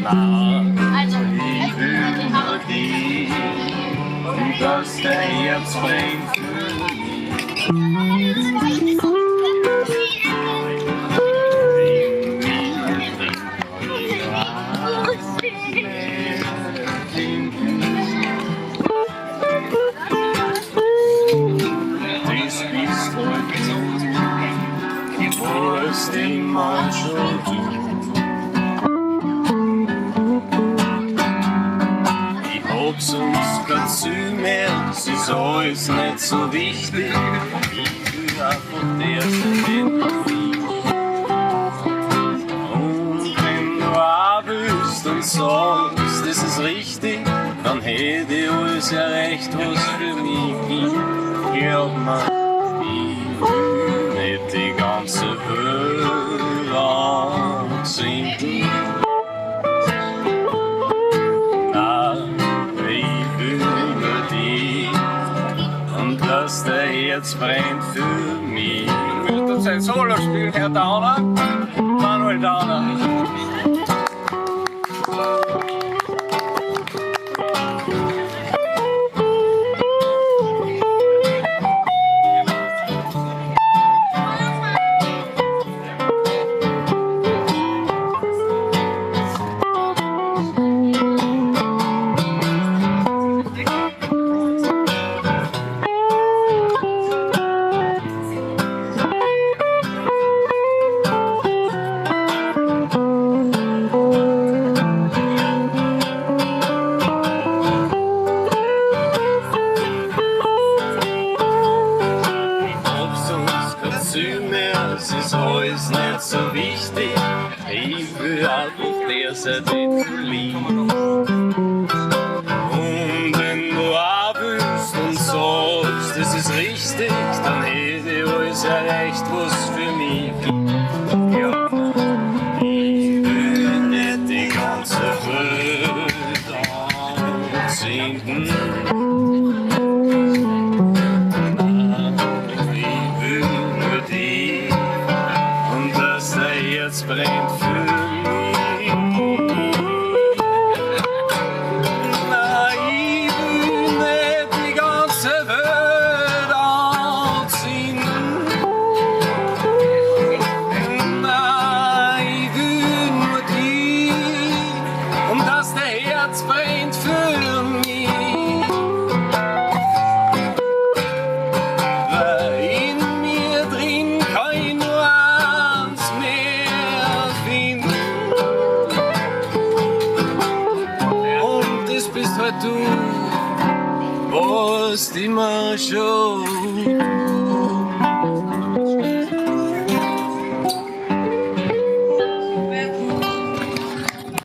Also, ich will nur die, und das der Herz bringt für dies bist heute, wo es den Mann schon tut. Sonst kannst du mehr, es ist alles nicht so wichtig. Ich will einfach der sein. Und wenn du auch bist und sagst, das ist richtig, dann hätte ich alles erreicht, was für mich gibt. Glaub mir, ich will nicht die ganze Welt anzünden. Dass der Herz brennt für mich. Willst du sein Solo spielen, Herr Dauner? Manuel Dauner. Es ist alles nicht so wichtig, ich will einfach der sein, den du liebst. Und wenn du auch willst und sagst, das ist richtig, dann hätte ich alles erreicht, was für mich gibt. Ja, ich will nicht die ganze Welt anzünden. Herz brennt für mich. Nein, ich will nicht die ganze Welt anziehen. Nein, ich will nur dich und dass der Herz brennt für mich. Weil in mir drin kann ich nur bist halt du, warst immer schon.